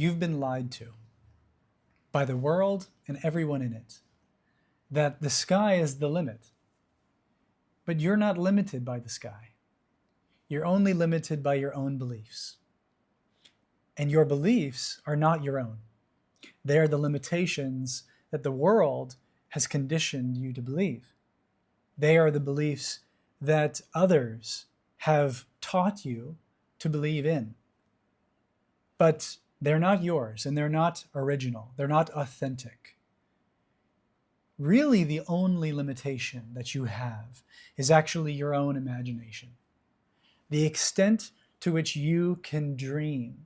You've been lied to by the world and everyone in it, that the sky is the limit. But you're not limited by the sky. You're only limited by your own beliefs. And your beliefs are not your own. They are the limitations that the world has conditioned you to believe. They are the beliefs that others have taught you to believe in. But they're not yours, and they're not original. They're not authentic. Really, the only limitation that you have is actually your own imagination. The extent to which you can dream,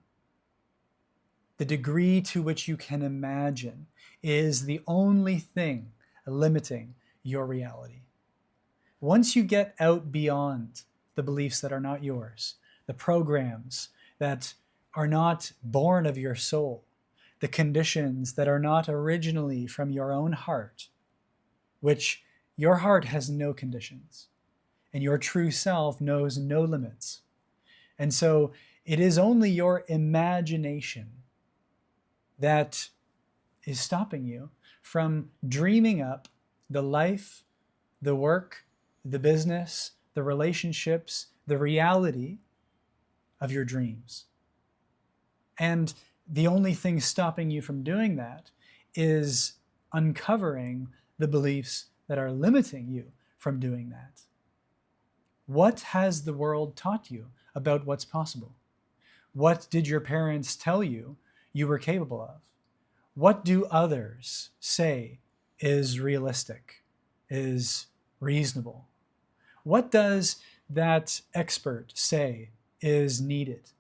the degree to which you can imagine, is the only thing limiting your reality. Once you get out beyond the beliefs that are not yours, the programs that are not born of your soul, the conditions that are not originally from your own heart, which your heart has no conditions, and your true self knows no limits. And so it is only your imagination that is stopping you from dreaming up the life, the work, the business, the relationships, the reality of your dreams. And the only thing stopping you from doing that is uncovering the beliefs that are limiting you from doing that. What has the world taught you about what's possible? What did your parents tell you you were capable of? What do others say is realistic, is reasonable? What does that expert say is needed?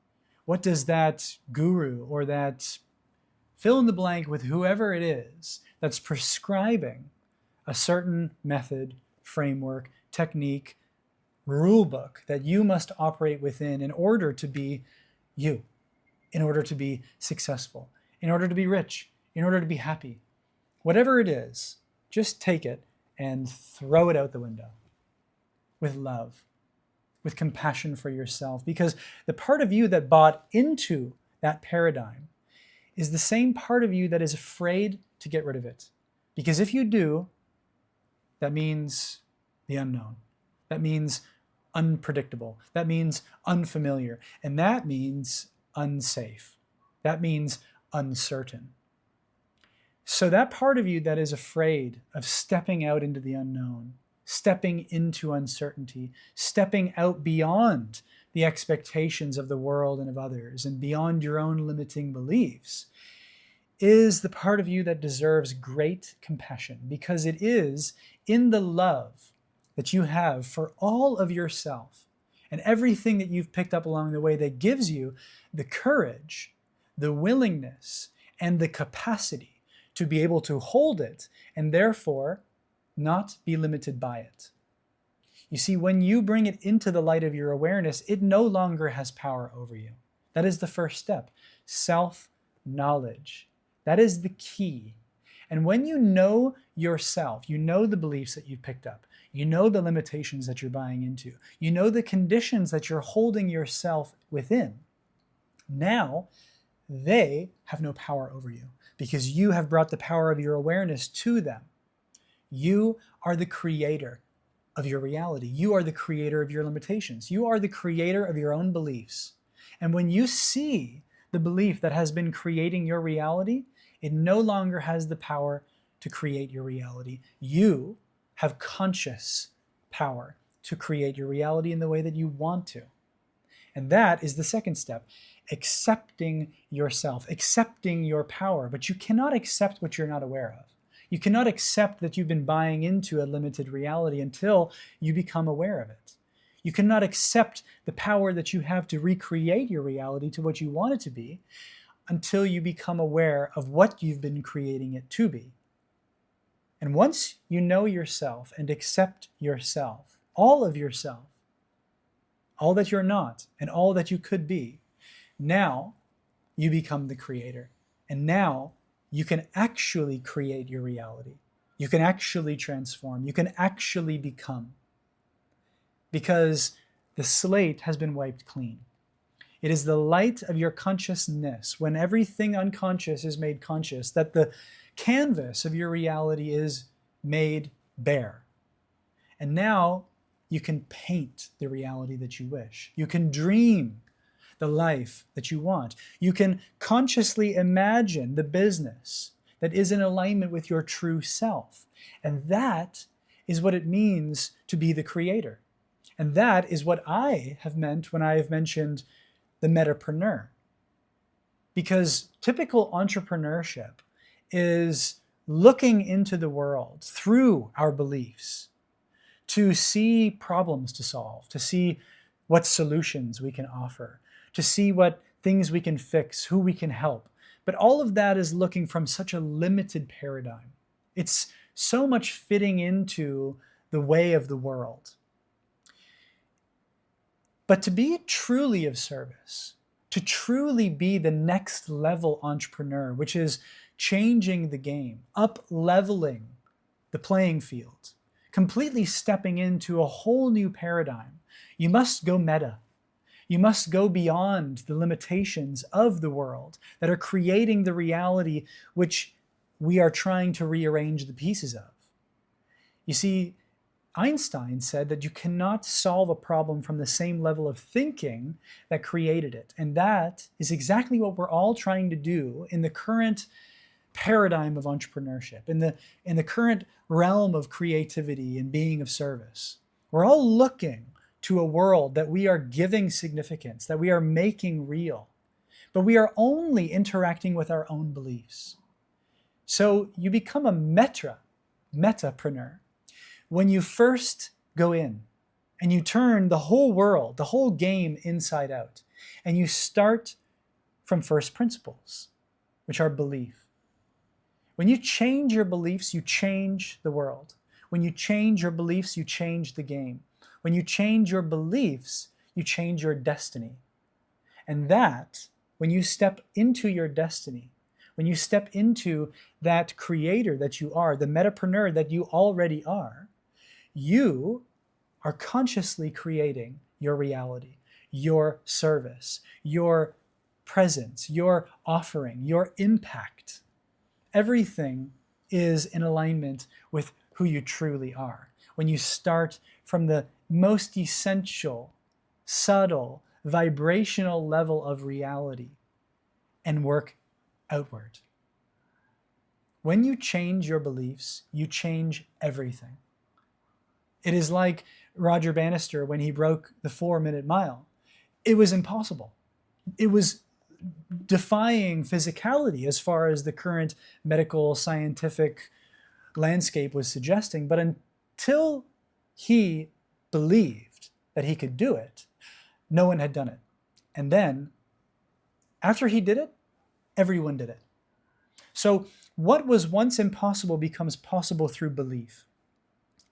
What does that guru or that fill in the blank with whoever it is that's prescribing a certain method, framework, technique, rule book that you must operate within in order to be you, in order to be successful, in order to be rich, in order to be happy? Whatever it is, just take it and throw it out the window with love, with compassion for yourself, because the part of you that bought into that paradigm is the same part of you that is afraid to get rid of it. Because if you do, that means the unknown. That means unpredictable. That means unfamiliar. And that means unsafe. That means uncertain. So that part of you that is afraid of stepping out into the unknown, stepping into uncertainty, stepping out beyond the expectations of the world and of others, and beyond your own limiting beliefs, is the part of you that deserves great compassion, because it is in the love that you have for all of yourself and everything that you've picked up along the way that gives you the courage, the willingness, and the capacity to be able to hold it and therefore not be limited by it. You see, when you bring it into the light of your awareness, it no longer has power over you. That is the first step, self-knowledge. That is the key. And when you know yourself, you know the beliefs that you've picked up, you know the limitations that you're buying into, you know the conditions that you're holding yourself within, now they have no power over you because you have brought the power of your awareness to them. You are the creator of your reality. You are the creator of your limitations. You are the creator of your own beliefs. And when you see the belief that has been creating your reality, it no longer has the power to create your reality. You have conscious power to create your reality in the way that you want to. And that is the second step, accepting yourself, accepting your power. But you cannot accept what you're not aware of. You cannot accept that you've been buying into a limited reality until you become aware of it. You cannot accept the power that you have to recreate your reality to what you want it to be until you become aware of what you've been creating it to be. And once you know yourself and accept yourself, all of yourself, all that you're not and all that you could be, now you become the creator. And now you can actually create your reality. You can actually transform. You can actually become. Because the slate has been wiped clean. It is the light of your consciousness, when everything unconscious is made conscious, that the canvas of your reality is made bare. And now you can paint the reality that you wish. You can dream the life that you want. You can consciously imagine the business that is in alignment with your true self. And that is what it means to be the creator. And that is what I have meant when I have mentioned the metrapreneur. Because typical entrepreneurship is looking into the world through our beliefs to see problems to solve, to see what solutions we can offer, to see what things we can fix, who we can help. But all of that is looking from such a limited paradigm. It's so much fitting into the way of the world. But to be truly of service, to truly be the next level entrepreneur, which is changing the game, up-leveling the playing field, completely stepping into a whole new paradigm, you must go meta. You must go beyond the limitations of the world that are creating the reality which we are trying to rearrange the pieces of. You see, Einstein said that you cannot solve a problem from the same level of thinking that created it. And that is exactly what we're all trying to do in the current paradigm of entrepreneurship, in the current realm of creativity and being of service. We're all looking to a world that we are giving significance, that we are making real, but we are only interacting with our own beliefs. So you become a metrapreneur when you first go in and you turn the whole world, the whole game inside out, and you start from first principles, which are belief. When you change your beliefs, you change the world. When you change your beliefs, you change the game. When you change your beliefs, you change your destiny. And that, when you step into your destiny, when you step into that creator that you are, the metrapreneur that you already are, you are consciously creating your reality, your service, your presence, your offering, your impact. Everything is in alignment with who you truly are. When you start from the most essential, subtle, vibrational level of reality and work outward. When you change your beliefs, you change everything. It is like Roger Bannister when he broke the 4-minute mile. It was impossible. It was defying physicality as far as the current medical scientific landscape was suggesting. But until he believed that he could do it, no one had done it. And then after he did it, everyone did it. So what was once impossible becomes possible through belief.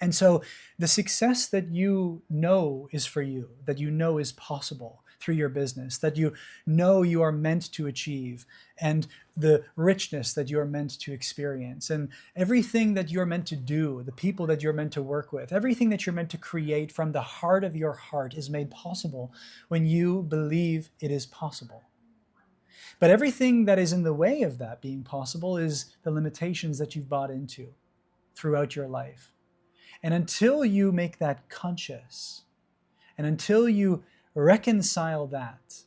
And so the success that you know is for you, that you know is possible through your business, that you know you are meant to achieve, and the richness that you are meant to experience, and everything that you're meant to do, the people that you're meant to work with, everything that you're meant to create from the heart of your heart is made possible when you believe it is possible. But everything that is in the way of that being possible is the limitations that you've bought into throughout your life. And until you make that conscious, and until you reconcile that,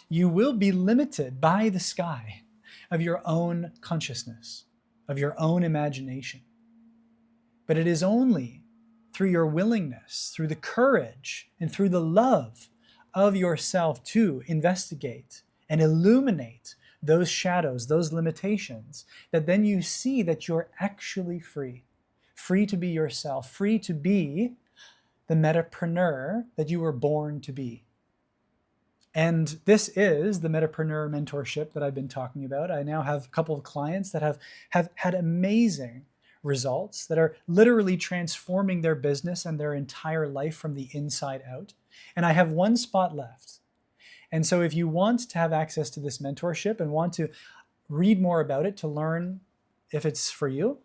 you will be limited by the sky of your own consciousness, of your own imagination. But it is only through your willingness, through the courage, and through the love of yourself to investigate and illuminate those shadows, those limitations, that then you see that you're actually free. Free to be yourself, free to be the metrapreneur that you were born to be. And this is the metrapreneur mentorship that I've been talking about. I now have a couple of clients that have had amazing results, that are literally transforming their business and their entire life from the inside out. And I have one spot left. And so if you want to have access to this mentorship and want to read more about it, to learn if it's for you,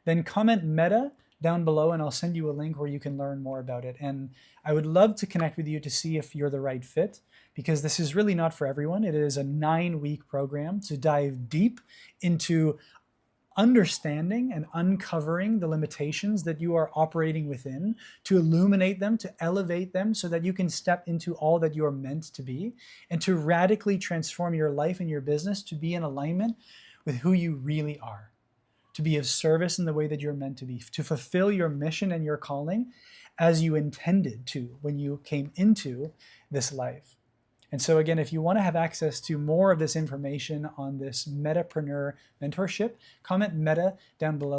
then comment meta down below, and I'll send you a link where you can learn more about it. And I would love to connect with you to see if you're the right fit, because this is really not for everyone. It is a 9-week program to dive deep into understanding and uncovering the limitations that you are operating within, to illuminate them, to elevate them, so that you can step into all that you are meant to be, and to radically transform your life and your business to be in alignment with who you really are, to be of service in the way that you're meant to be, to fulfill your mission and your calling as you intended to when you came into this life. And so again, if you want to have access to more of this information on this Metapreneur mentorship, comment Meta down below.